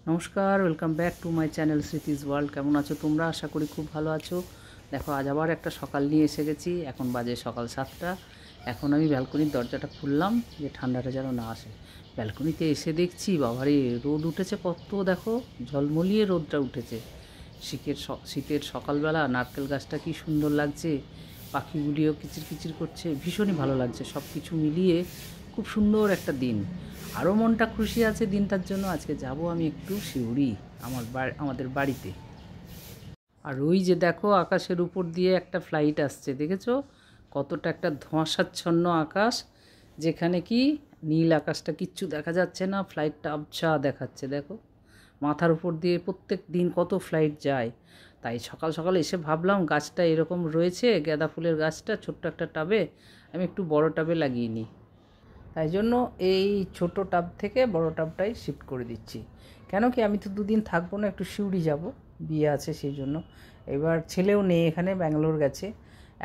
নমস্কার, welcome back to my channel Smriti's world. কেমন আছো তোমরা? আশা করি খুব ভালো আছো। দেখো, আজ আবার একটা সকাল নিয়ে এসে গেছি। এখন বাজে সকাল 7টা। এখন আমি ব্যালকনির দরজাটা খুললাম যে ঠান্ডাটা যেন না আসে। ব্যালকনিতে এসে দেখছি বাবারে রোদ উঠেছে কত, দেখো ঝলমলিয়ে রোদটা উঠেছে। শীতের সকালবেলা নারকেল গাছটা কি সুন্দর লাগছে, পাখিগুলিও কিচির কিচির করছে, ভীষণই ভালো লাগছে। সব কিছু মিলিয়ে খুব সুন্দর একটা দিন। আরও মনটা খুশি আছে দিনটার জন্য। আজকে যাব আমি একটু সিউড়ি, আমাদের বাড়িতে। আর ওই যে দেখো আকাশের উপর দিয়ে একটা ফ্লাইট আসছে, দেখেছো? কতটা একটা ধোঁয়াশাচ্ছন্ন আকাশ, যেখানে কি নীল আকাশটা কিচ্ছু দেখা যাচ্ছে না, ফ্লাইটটা আবছা দেখাচ্ছে। দেখো মাথার উপর দিয়ে প্রত্যেক দিন কত ফ্লাইট যায়। তাই সকাল সকাল এসে ভাবলাম গাছটা এরকম রয়েছে, গাঁদা ফুলের গাছটা ছোট্ট একটা টাবে, আমি একটু বড় টাবে লাগিয়ে নিই। তাই জন্য এই ছোট টাব থেকে বড় টাবটাই শিফট করে দিচ্ছি। কেন কি, আমি তো দুদিন থাকবো না, একটু সিউড়ি যাব, বিয়ে আছে সেই জন্য। এবার ছেলেও নেই এখানে, ব্যাঙ্গালোর গেছে।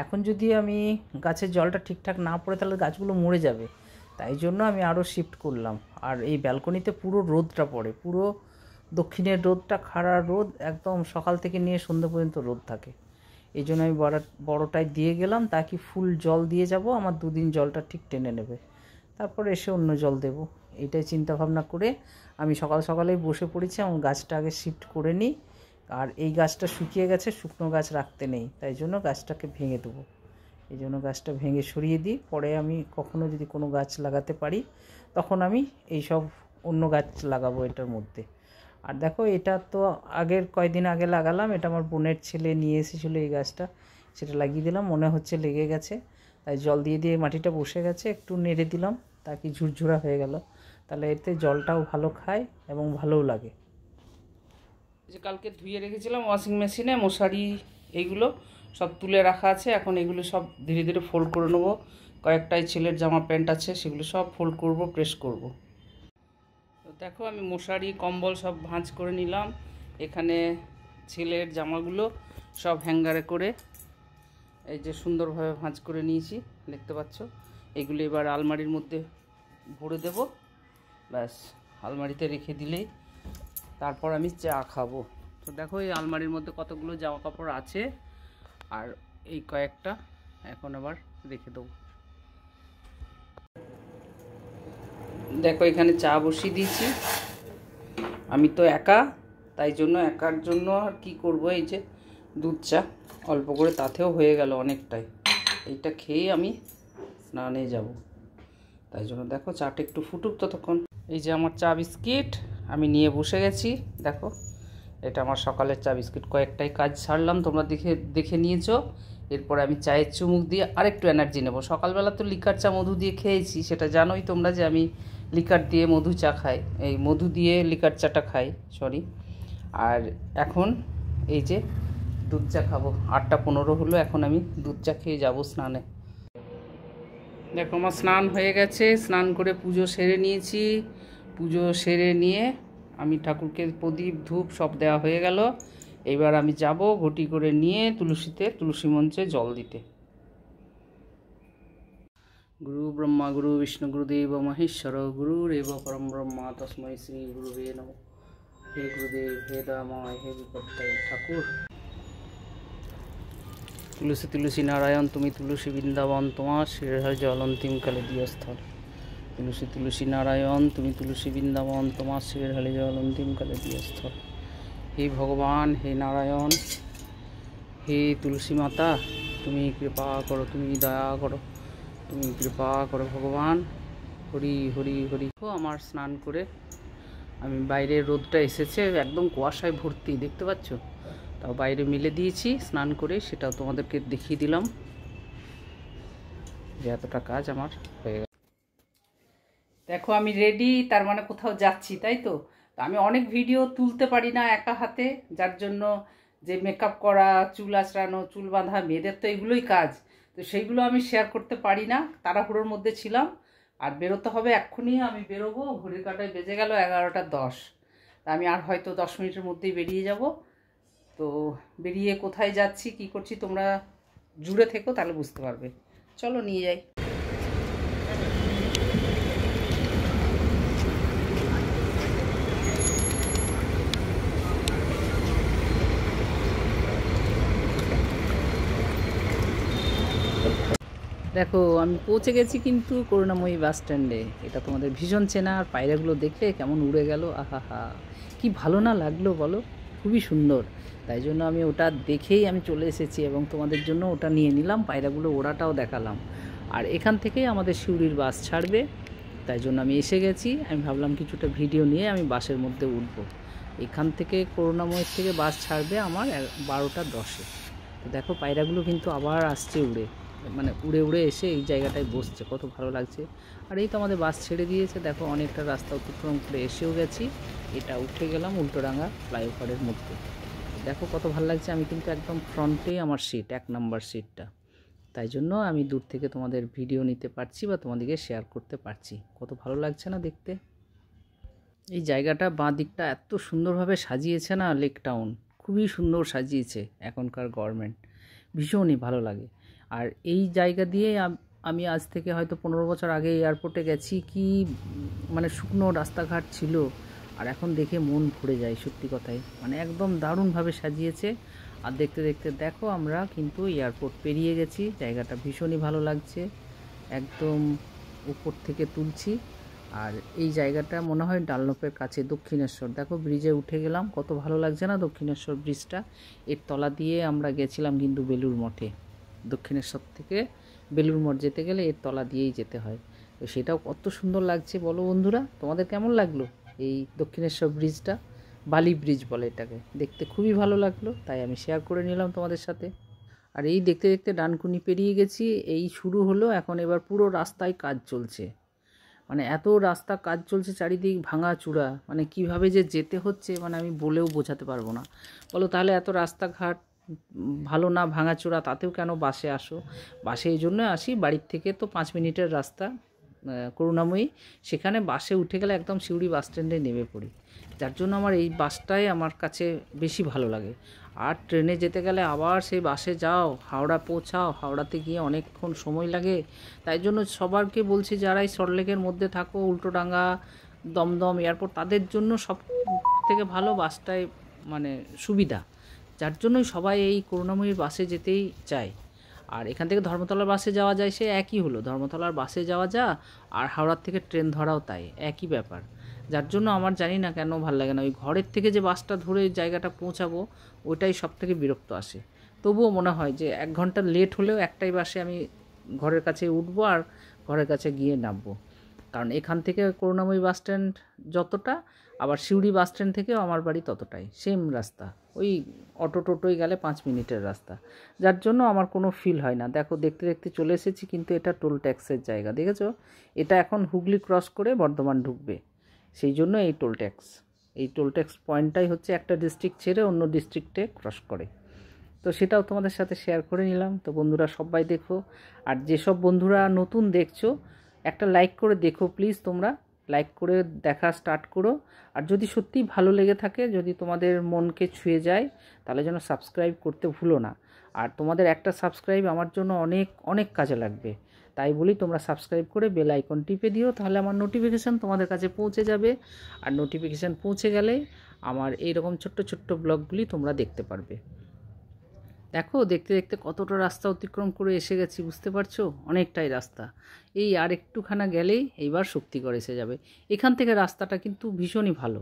এখন যদি আমি গাছের জলটা ঠিকঠাক না পড়ে তাহলে গাছগুলো মরে যাবে। তাই জন্য আমি আরও শিফট করলাম। আর এই ব্যালকনিতে পুরো রোদটা পড়ে, পুরো দক্ষিণের রোদটা, খাড়া রোদ, একদম সকাল থেকে নিয়ে সন্ধ্যা পর্যন্ত রোদ থাকে। এই জন্য আমি বড়টাই দিয়ে গেলাম, তাকে ফুল জল দিয়ে যাব, আমার দুদিন জলটা ঠিক টেনে নেবে। তারপর এসে অন্য জল দেব। এইটাই চিন্তা ভাবনা করে আমি সকাল সকালেই বসে পড়েছি। আমার গাছটা আগে শিফট করে নিই। আর এই গাছটা শুকিয়ে গেছে, শুকনো গাছ রাখতে নেই, তাই জন্য গাছটাকে ভেঙে দেবো। এই জন্য গাছটা ভেঙে সরিয়ে দিই। পরে আমি কখনো যদি কোনো গাছ লাগাতে পারি তখন আমি এই সব অন্য গাছ লাগাবো এটার মধ্যে। আর দেখো, এটা তো আগের কয়েকদিন আগে লাগালাম, এটা আমার বোনের ছেলে নিয়ে এসেছিলো এই গাছটা, সেটা লাগিয়ে দিলাম। মনে হচ্ছে লেগে গেছে, তাই জল দিয়ে দিয়ে মাটিটা বসে গেছে, একটু নেড়ে দিলাম, তাকে ঝুরঝুরা হয়ে গেল। তাহলে এতে জলটাও ভালো খায় এবং ভালোও লাগে। যে কালকে ধুয়ে রেখেছিলাম ওয়াশিং মেশিনে, মশারি এইগুলো সব তুলে রাখা আছে। এখন এগুলো সব ধীরে ধীরে ফোল্ড করে নেবো। কয়েকটাই ছেলের জামা প্যান্ট আছে, সেগুলো সব ফোল্ড করব, প্রেস করব। তো দেখো, আমি মশারি কম্বল সব ভাঁজ করে নিলাম। এখানে ছেলের জামাগুলো সব হ্যাঙ্গারে করে এই যে সুন্দরভাবে ভাঁজ করে নিয়েছি, দেখতে পাচ্ছ। এগুলো এবার আলমারির মধ্যে ভরে দেব, ব্যাস আলমারিতে রেখে দিলেই তারপর আমি চা খাবো। তো দেখো, এই আলমারির মধ্যে কতগুলো জামা কাপড় আছে, আর এই কয়েকটা এখন আবার রেখে দেবো। দেখো, এখানে চা বসিয়ে দিয়েছি। আমি তো একা, তাই জন্য একার জন্য আর কি করব, এই যে দুধ চা অল্প করে, তাতেও হয়ে গেল অনেকটাই। এইটা খেয়ে আমি স্নানে যাব। তাই জন্য দেখো চাটা একটু ফুটুক ততক্ষণ। এই যে আমার চা বিস্কিট আমি নিয়ে বসে গেছি। দেখো, এটা আমার সকালের চা বিস্কিট। কয়েকটাই কাজ সারলাম, তোমরা দেখে নিয়েছো। এরপর আমি চায়ের চুমুক দিয়ে আরেকটু এনার্জি নেব। সকালবেলা তো লিকার চা মধু দিয়ে খেয়েছি, সেটা জানোই তোমরা যে আমি লিকার দিয়ে মধু চা খাই, এই মধু দিয়ে লিকার চাটা খাই, সরি। আর এখন এই যে দুধ চা খাবো। 8টা 15 হলো, এখন আমি দুধ চা খেয়ে যাবো স্নানে। দেখো, আমার স্নান হয়ে গেছে, স্নান করে পুজো সেরে নিয়েছি। পুজো সেরে নিয়ে আমি ঠাকুরকে প্রদীপ ধূপ সব দেওয়া হয়ে গেল। এবার আমি যাব ঘটি করে নিয়ে তুলসী মঞ্চে জল দিতে। গুরু ব্রহ্মা গুরু বিষ্ণু গুরুদেব মহেশ্বর গুরুরেব পরম ব্রহ্মা তস্মৈ শ্রী গুরুবে নমঃ। হে গুরুদেব, হে দয়াময়, হে বিপত্তায় ঠাকুর। তুলসী তুলসী নারায়ণ, তুমি তুলসী বৃন্দাবন, তোমার শিরহর জল অন্তিমকালে দিয়স্থল। তুলসী তুলসী নারায়ণ, তুমি তুলসী বৃন্দাবন, তোমার শিরহর জল অন্তিমকালে দিয়স্থল। হে ভগবান, হে নারায়ণ, হে তুলসী মাতা, তুমি কৃপা করো, তুমি দয়া করো, তুমি কৃপা করো ভগবান। হরি হরি হরি। আমার স্নান করে আমি বাইরে, রোদটা এসেছে একদম কুয়াশায় ভর্তি, দেখতে পাচ্ছ। তাও বাইরে মিলে দিয়েছি স্নান করে, সেটাও তোমাদেরকে দেখিয়ে দিলাম যে এতটা কাজ আমার হয়ে গেল। দেখো, আমি রেডি, তার মানে কোথাও যাচ্ছি, তাই তো। আমি অনেক ভিডিও তুলতে পারি না একা হাতে, যার জন্য যে মেকআপ করা, চুল আঁচড়ানো, চুল বাঁধা, মেয়েদের তো এগুলোই কাজ, তো সেইগুলো আমি শেয়ার করতে পারি না, তাড়াহুড়োর মধ্যে ছিলাম। আর বেরোতে হবে এক্ষুনি, আমি বেরোবো। ঘড়ির কাঁটায় বেজে গেল 11টা 10। তা আমি আর হয়তো 10 মিনিটের মধ্যেই বেরিয়ে যাব। তো বেরিয়ে কোথায় যাচ্ছি, কি করছি, তোমরা জুড়ে থেকো, তাহলে বুঝতে পারবে। চলো নিয়ে যাই। দেখো আমি পৌঁছে গেছি কিন্তু করুণাময়ী বাস স্ট্যান্ডে। এটা তোমাদের ভীষণ চেনা, আর পায়রাগুলো দেখলে কেমন উড়ে গেল, আহা কি ভালো না লাগলো বলো, খুবই সুন্দর। তাই জন্য আমি ওটা দেখেই আমি চলে এসেছি এবং তোমাদের জন্য ওটা নিয়ে নিলাম, পায়রাগুলো ওড়াটাও দেখালাম। আর এখান থেকেই আমাদের সিউড়ির বাস ছাড়বে, তাই জন্য আমি এসে গেছি। আমি ভাবলাম কিছুটা ভিডিও নিয়ে আমি বাসের মধ্যে উঠবো। এখান থেকে করুণাময়ীর থেকে বাস ছাড়বে আমার 12টা 10-এ। তো দেখো পায়রাগুলো কিন্তু আবার আসছে উড়ে, মানে উড়ে উড়ে এসে এই জায়গাটায় বসছে, কত ভালো লাগছে। আর এই তো আমাদের বাস ছেড়ে দিয়েছে, দেখো অনেকটা রাস্তা অতিক্রম করে এসেও গেছি। এটা উঠে গেলাম উল্টোডাঙ্গা ফ্লাইওভারের মধ্যে। দেখো কত ভালো লাগছে, আমি কিন্তু একদম ফ্রন্টেই আমার সিট, 1 নম্বর সিটটা। তাই জন্য আমি দূর থেকে তোমাদের ভিডিও নিতে পারছি বা তোমাদেরকে শেয়ার করতে পারছি। কত ভালো লাগছে না দেখতে। এই জায়গাটা বাঁ দিকটা এত সুন্দরভাবে সাজিয়েছে না, লেক টাউন খুবই সুন্দর সাজিয়েছে এখনকার গভর্নমেন্ট, ভীষণই ভালো লাগে। আর এই জায়গা দিয়ে আমি আজ থেকে হয়তো 15 বছর আগে এয়ারপোর্টে গেছি, কি মানে শুকনো রাস্তাঘাট ছিল, আর এখন দেখে মন ভরে যায় সত্যি কথাই, মানে একদম দারুণভাবে সাজিয়েছে। আর দেখতে দেখতে দেখো আমরা কিন্তু এয়ারপোর্ট পেরিয়ে গেছি, জায়গাটা ভীষণই ভালো লাগছে, একদম উপর থেকে তুলছি। আর এই জায়গাটা মনে হয় ডানলপের কাছে দক্ষিণেশ্বর, দেখো ব্রিজে উঠে গেলাম, কত ভালো লাগছে না দক্ষিণেশ্বর ব্রিজটা। এর তলা দিয়ে আমরা গেছিলাম কিন্তু বেলুড় মঠে, দক্ষিণেশ্বর থেকে বেলুড় মঠ যেতে গেলে এর তলা দিয়েই যেতে হয়। তো সেটাও কত সুন্দর লাগছে বলো বন্ধুরা, তোমাদের কেমন লাগলো এই দক্ষিণেশ্বর ব্রিজটা? বালি ব্রিজ বলে এটাকে, দেখতে খুবই ভালো লাগলো, তাই আমি শেয়ার করে নিলাম তোমাদের সাথে। আর এই দেখতে দেখতে ডানকুনি পেরিয়ে গেছি, এই শুরু হলো এখন, এবার পুরো রাস্তায় কাজ চলছে, মানে এত রাস্তা কাজ চলছে, চারিদিক ভাঙা চূড়া, মানে কিভাবে যে যেতে হচ্ছে মানে আমি বলেও বোঝাতে পারবো না। বলো তাহলে এত রাস্তাঘাট ভালো না ভাঙাচোরা, তাতেও কেন বাসে আসো? বাসে এই জন্য আসি, বাড়ির থেকে তো 5 মিনিটের রাস্তা করুণাময়ী, সেখানে বাসে উঠে গেলে একদম সিউড়ি বাস স্ট্যান্ডে নেমে পড়ি, যার জন্য আমার এই বাসটাই আমার কাছে বেশি ভালো লাগে। আর ট্রেনে যেতে গেলে আবার সেই বাসে যাও, হাওড়া পৌঁছাও, হাওড়াতে গিয়ে অনেকক্ষণ সময় লাগে। তাই জন্য সবারকে বলছি যারা এই সল্টলেকের মধ্যে থাকো, উল্টোডাঙ্গা, দমদম এয়ারপোর্ট, তাদের জন্য সব থেকে ভালো বাসটাই মানে সুবিধা, যার জন্যই সবাই এই করুণাময়ীর বাসে যেতেই চায়। আর এখান থেকে ধর্মতলার বাসে যাওয়া যায়, সে একই হলো, ধর্মতলার বাসে যাওয়া যা আর হাওড়ার থেকে ট্রেন ধরাও তাই, একই ব্যাপার। যার জন্য আমার জানি না কেন ভালো লাগে না, ওই ঘরের থেকে যে বাসটা ধরে জায়গাটা পৌঁছাবো ওইটাই সব থেকে বিরক্ত আসে। তবুও মনে হয় যে 1 ঘন্টা লেট হলেও একটাই বাসে আমি ঘরের কাছে উঠবো আর ঘরের কাছে গিয়ে নামবো। কারণ এখান থেকে করুণাময়ী বাস স্ট্যান্ড যতটা, আবার সিউড়ি বাস স্ট্যান্ড থেকেও আমার বাড়ি ততটাই, সেম রাস্তা, ওই অটো টোটোয় গেলে 5 মিনিটের রাস্তা, যার জন্য আমার কোনো ফিল হয় না। দেখো দেখতে দেখতে চলে এসেছি, কিন্তু এটা টোল ট্যাক্সের জায়গা, দেখেছো? এটা এখন হুগলি ক্রস করে বর্ধমান ঢুকবে, সেই জন্য এই টোল ট্যাক্স, এই টোল ট্যাক্স পয়েন্টটাই হচ্ছে একটা ডিস্ট্রিক্ট ছেড়ে অন্য ডিস্ট্রিক্টে ক্রস করে। তো সেটাও তোমাদের সাথে শেয়ার করে নিলাম। তো বন্ধুরা সবাই দেখো, আর যেসব বন্ধুরা নতুন দেখছো একটা লাইক করে দেখো প্লিজ, তোমরা লাইক করে দেখা স্টার্ট করো। আর যদি সত্যিই ভালো লেগে থাকে, যদি তোমাদের মনকে ছুঁয়ে যায়, তাহলে যেন সাবস্ক্রাইব করতে ভুলো না। আর তোমাদের একটা সাবস্ক্রাইব আমার জন্য অনেক অনেক কাজে লাগবে, তাই বলি তোমরা সাবস্ক্রাইব করে বেল আইকন টিপে দিও, তাহলে আমার নোটিফিকেশান তোমাদের কাছে পৌঁছে যাবে। আর নোটিফিকেশান পৌঁছে গেলে আমার এইরকম ছোট্ট ছোট্ট ব্লগগুলি তোমরা দেখতে পারবে। দেখো দেখতে দেখতে কতটা রাস্তা অতিক্রম করে এসে গেছি, বুঝতে পারছো? অনেকটাই রাস্তা, এই আর একটুখানা গেলেই এইবার শক্তিগড় এসে যাবে। এখান থেকে রাস্তাটা কিন্তু ভীষণই ভালো,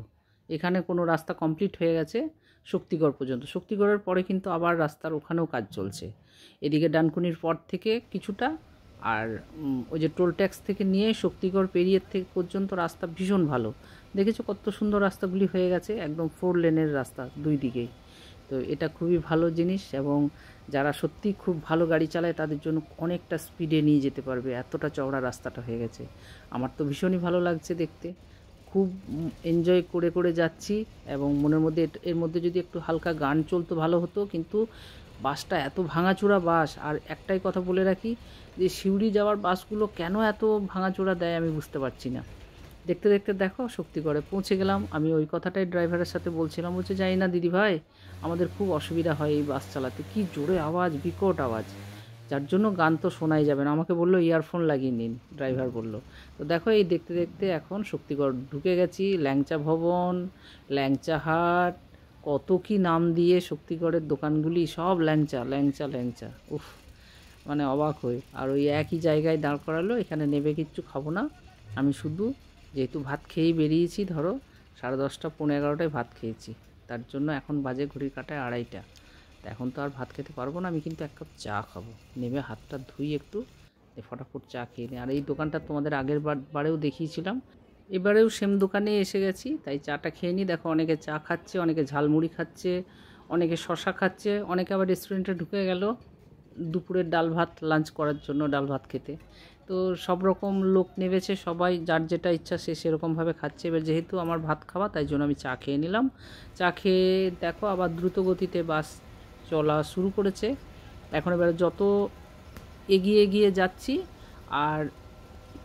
এখানে কোনো রাস্তা কমপ্লিট হয়ে গেছে শক্তিগড় পর্যন্ত, শক্তিগড়ের পরে কিন্তু আবার রাস্তার ওখানেও কাজ চলছে, এদিকে ডানকুনির পর থেকে কিছুটা। আর ওই যে টোল ট্যাক্স থেকে নিয়ে শক্তিগড় পেরিয়ে থেকে পর্যন্ত রাস্তা ভীষণ ভালো, দেখেছো কত সুন্দর রাস্তাগুলি হয়ে গেছে, একদম 4 লেনের রাস্তা দুই দিকেই। তো এটা খুবই ভালো জিনিস, এবং যারা সত্যি খুব ভালো গাড়ি চালায় তাদের জন্য অনেকটা স্পিডে নিয়ে যেতে পারবে, এতটা চওড়া রাস্তাটা হয়ে গেছে। আমার তো ভীষণই ভালো লাগছে দেখতে, খুব এনজয় করে করে যাচ্ছি। এবং মনের মধ্যে এর মধ্যে যদি একটু হালকা গান চলতো ভালো হতো, কিন্তু বাসটা এত ভাঙাচোরা বাস। আর একটাই কথা বলে রাখি, যে সিউড়ি যাওয়ার বাসগুলো কেন এত ভাঙাচোরা দেয় আমি বুঝতে পারছি না। দেখতে দেখতে দেখো শক্তিগড়ে পৌঁছে গেলাম। আমি ওই কথাটাই ড্রাইভারের সাথে বলছিলাম, বলছে জানি না দিদি ভাই, আমাদের খুব অসুবিধা হয় এই বাস চালাতে, কি জোরে আওয়াজ, বিকট আওয়াজ, যার জন্য গান তো শোনাই যাবে না। আমাকে বললো ইয়ারফোন লাগিয়ে নিন, ড্রাইভার বলল। তো দেখো এই দেখতে দেখতে এখন শক্তিগড় ঢুকে গেছি, ল্যাংচা ভবন, ল্যাংচা হাট, কত কি নাম দিয়ে শক্তিগড়ের দোকানগুলি সব ল্যাংচা ল্যাংচা ল্যাংচা, উফ মানে অবাক হই। আর ওই একই জায়গায় দাঁড় করালো, এখানে নেবে কিচ্ছু খাবো না। আমি শুধু যেহেতু ভাত খেয়েই বেরিয়েছি, ধরো 10:30 পৌনে 11টায় ভাত খেয়েছি, তার জন্য এখন বাজে ঘড়ির কাঁটায় 2:30টা। তো এখন তো আর ভাত খেতে পারবো না, আমি কিন্তু 1 কাপ চা খাবো। নেবে হাতটা ধুই একটু, ফটাফট চা খেয়ে নিই। আর এই দোকানটা তোমাদের আগের বারেও দেখিয়েছিলাম, এবারেও সেম দোকানে এসে গেছি, তাই চাটা খেয়ে নিই। দেখো অনেকে চা খাচ্ছে, অনেকে ঝালমুড়ি খাচ্ছে, অনেকে শশা খাচ্ছে, অনেকে আবার রেস্টুরেন্টে ঢুকে গেল দুপুরের ডাল ভাত লাঞ্চ করার জন্য, ডাল ভাত খেতে। তো সব রকম লোক নেমেছে, সবাই যার যেটা ইচ্ছা সে সেরকমভাবে খাচ্ছে। এবার যেহেতু আমার ভাত খাওয়া, তাই জন্য আমি চা খেয়ে নিলাম। চা খেয়ে দেখো আবার দ্রুত গতিতে বাস চলা শুরু করেছে। এখন এবারে যত এগিয়ে এগিয়ে যাচ্ছি আর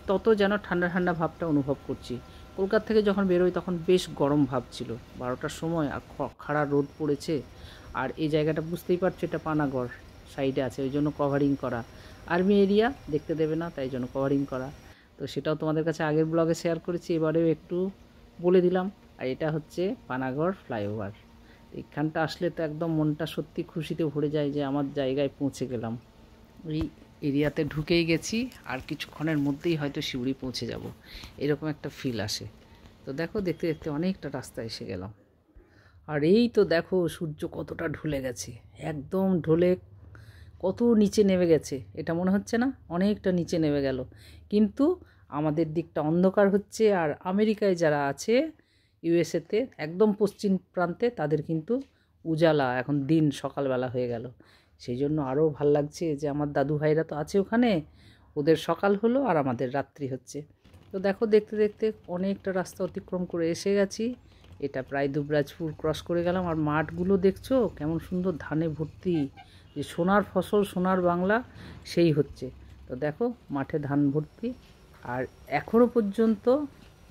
তত যেন ঠান্ডা ঠান্ডা ভাবটা অনুভব করছি। কলকাতা থেকে যখন বেরোই তখন বেশ গরম ভাব ছিল 12টার সময়, আর খাড়া রোদ পড়েছে। আর এই জায়গাটা বুঝতেই পারছো, এটা পানাগড় সাইডে আছে, ওই জন্য কভারিং করা, আর্মি এরিয়া দেখতে দেবে না, তাই জন্য কভারিং করা। তো সেটাও তোমাদের কাছে আগের ব্লগে শেয়ার করেছি, এবারেও একটু বলে দিলাম। আর এটা হচ্ছে পানাগড় ফ্লাইওভার। এখানটা আসলে তো একদম মনটা সত্যি খুশিতে ভরে যায় যে আমার জায়গায় পৌঁছে গেলাম। ওই এরিয়াতে ঢুকেই গেছি, আর কিছুক্ষণের মধ্যেই হয়তো সিউড়ি পৌঁছে যাব, এরকম একটা ফিল আসে। তো দেখো দেখতে দেখতে অনেকটা রাস্তা এসে গেলাম। আর এই তো দেখো সূর্য কতটা ঢলে গেছে, একদম ঢলে কত নিচে নেমে গেছে, এটা মনে হচ্ছে না অনেকটা নিচে নেমে গেল। কিন্তু আমাদের দিকটা অন্ধকার হচ্ছে, আর আমেরিকায় যারা আছে, ইউএসএতে একদম পশ্চিম প্রান্তে, তাদের কিন্তু উজালা, এখন দিন সকালবেলা হয়ে গেল। সেই জন্য আরও ভাল লাগছে যে আমার দাদু ভাইরা তো আছে ওখানে, ওদের সকাল হলো আর আমাদের রাত্রি হচ্ছে। তো দেখো দেখতে দেখতে অনেকটা রাস্তা অতিক্রম করে এসে গেছি। এটা প্রায় দুবরাজপুর ক্রস করে গেলাম। আর মাঠগুলো দেখছো কেমন সুন্দর ধানে ভর্তি, যে সোনার ফসল সোনার বাংলা সেই হচ্ছে। তো দেখো মাঠে ধান ভর্তি। আর এখনও পর্যন্ত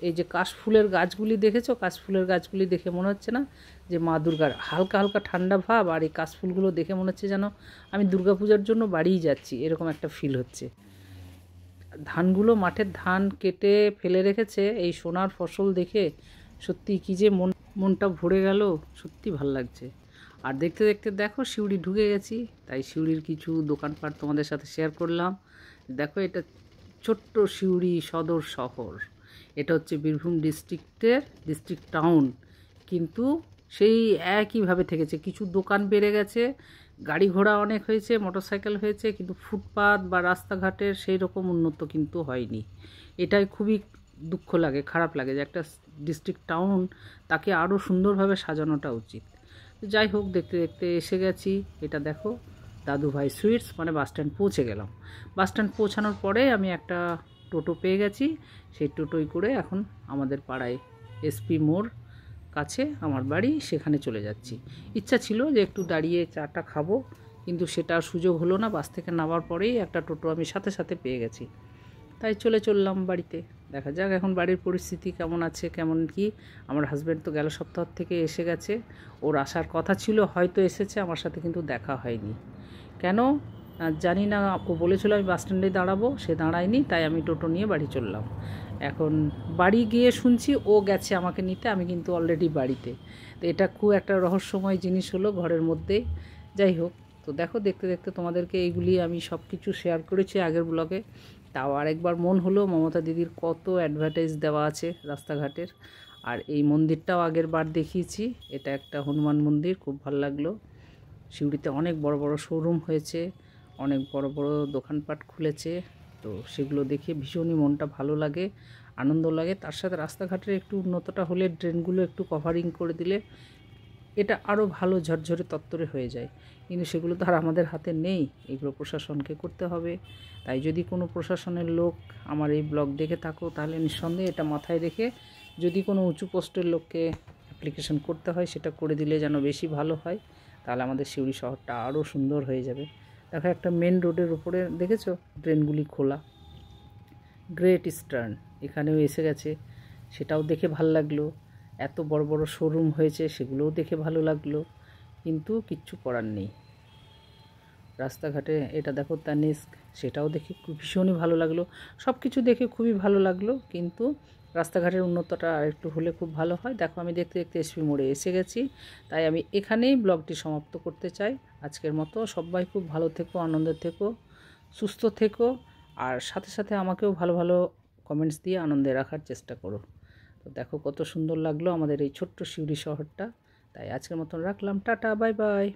এই যে কাশফুলের গাছগুলি দেখেছো, কাশফুলের গাছগুলি দেখে মনে হচ্ছে না যে মা দুর্গার হালকা হালকা ঠান্ডা ভাব, আর এই কাশফুলগুলো দেখে মনে হচ্ছে যেন আমি দুর্গাপূজার জন্য বাড়িই যাচ্ছি, এরকম একটা ফিল হচ্ছে। ধানগুলো মাঠের ধান কেটে ফেলে রেখেছে, এই সোনার ফসল দেখে সত্যি কী যে মনটা ভরে গেল, সত্যি ভাল লাগছে। আর দেখতে দেখতে দেখো সিউড়ি ঢুকে গেছি, তাই সিউড়ির কিছু দোকানপাট তোমাদের সাথে শেয়ার করলাম। দেখো এটা ছোট্ট সিউড়ি সদর শহর, এটা হচ্ছে বীরভূম ডিস্ট্রিক্ট টাউন, কিন্তু সেই একইভাবে থেকেছে। কিছু দোকান বেড়ে গেছে, গাড়ি ঘোড়া অনেক হয়েছে, মোটরসাইকেল হয়েছে, কিন্তু ফুটপাত বা রাস্তাঘাটের সেই রকম উন্নত কিন্তু হয়নি। এটাই খুবই দুঃখ লাগে, খারাপ লাগে যে একটা ডিস্ট্রিক্ট টাউন, তাকে আরও সুন্দরভাবে সাজানোটা উচিত। যাই হোক দেখতে দেখতে এসে গেছি। এটা দেখো দাদুভাই সুইটস, মানে বাসস্ট্যান্ড পৌঁছে গেলাম। বাসস্ট্যান্ড পৌঁছানোর পরে আমি একটা টোটো পেয়ে গেছি, সেই টোটোই করে এখন আমাদের পাড়ায় এসপি মোড় কাছে আমার বাড়ি, সেখানে চলে যাচ্ছি। ইচ্ছা ছিল যে একটু দাঁড়িয়ে চাটা খাবো, কিন্তু সেটা সুযোগ হলো না। বাস থেকে নামার পরেই একটা টোটো আমি সাথে সাথে পেয়ে গেছি, তাই চললাম বাড়িতে। দেখা যাক এখন বাড়ির পরিস্থিতি কেমন আছে, কেমন কি। আমার হাজব্যান্ড তো গেল সপ্তাহ থেকে এসে গেছে, ওর আসার কথা ছিল, হয়তো এসেছে, আমার সাথে কিন্তু দেখা হয়নি। কেন জানি না, ও বলেছিল আমি বাস স্ট্যান্ডে দাঁড়াবো, সে দাঁড়ায়নি, তাই আমি টোটো নিয়ে বাড়ি চললাম। এখন বাড়ি গিয়ে শুনছি ও গেছে আমাকে নিতে, আমি কিন্তু অলরেডি বাড়িতে। তো এটা খুব একটা রহস্যময় জিনিস হলো ঘরের মধ্যেই। যাই হোক, তো দেখো দেখতে দেখতে তোমাদেরকে এইগুলি আমি সব কিছু শেয়ার করেছি আগের ব্লগে। তাও আরেকবার মন হলো মমতা দিদির কত অ্যাডভার্টাইজ দেওয়া আছে রাস্তাঘাটের। আর এই মন্দিরটাও আগের বার দেখিয়েছি, এটা একটা হনুমান মন্দির, খুব ভালো লাগলো। সিউড়িতে অনেক বড় বড় শোরুম হয়েছে, অনেক বড় বড় দোকানপাট খুলেছে, তো সেগুলো দেখে ভীষণই মনটা ভালো লাগে, আনন্দ লাগে। তার সাথে রাস্তাঘাটের একটু উন্নতটা হলে, ড্রেনগুলো একটু কভারিং করে দিলে এটা আরও ভালো ঝরঝরে তত্তরে হয়ে যায়। কিন্তু সেগুলো তো আর আমাদের হাতে নেই, এগুলো প্রশাসনকে করতে হবে। তাই যদি কোনো প্রশাসনের লোক আমার এই ব্লগ দেখে থাকো, তাহলে নিঃসন্দেহে এটা মাথায় রেখে যদি কোনো উঁচু পোস্টের লোককে অ্যাপ্লিকেশন করতে হয়, সেটা করে দিলে যেন বেশি ভালো হয়। তাহলে আমাদের সিউড়ি শহরটা আরও সুন্দর হয়ে যাবে। দেখো একটা মেন রোডের উপরে দেখেছো ড্রেনগুলি খোলা, গ্রেট ইস্টার্ন এখানেও এসে গেছে, সেটাও দেখে ভালো লাগলো। এত বড় বড় শোরুম হয়েছে, সেগুলোও দেখে ভালো লাগলো, কিন্তু কিচ্ছু করার নেই। রাস্তাঘাটে এটা দেখো তানিস্ক, সেটাও দেখে ভীষণই ভালো লাগলো। সব কিছু দেখে খুবই ভালো লাগলো, কিন্তু রাস্তাঘাটের উন্নতটা আরেকটু হলে খুব ভালো হয়। দেখো আমি দেখতে দেখতে এসপি মোড়ে এসে গেছি, তাই আমি এখানেই ব্লগটি সমাপ্ত করতে চাই আজকের মতো। সবাই খুব ভালো থেকো, আনন্দে থেকো, সুস্থ থেকো, আর সাথে সাথে আমাকেও ভালো ভালো কমেন্টস দিয়ে আনন্দে রাখার চেষ্টা করো। তো দেখো কত সুন্দর লাগলো আমাদের এই ছোট্ট সিউড়ি শহরটা। তাই আজকের মতন রাখলাম, টাটা, বাই বাই।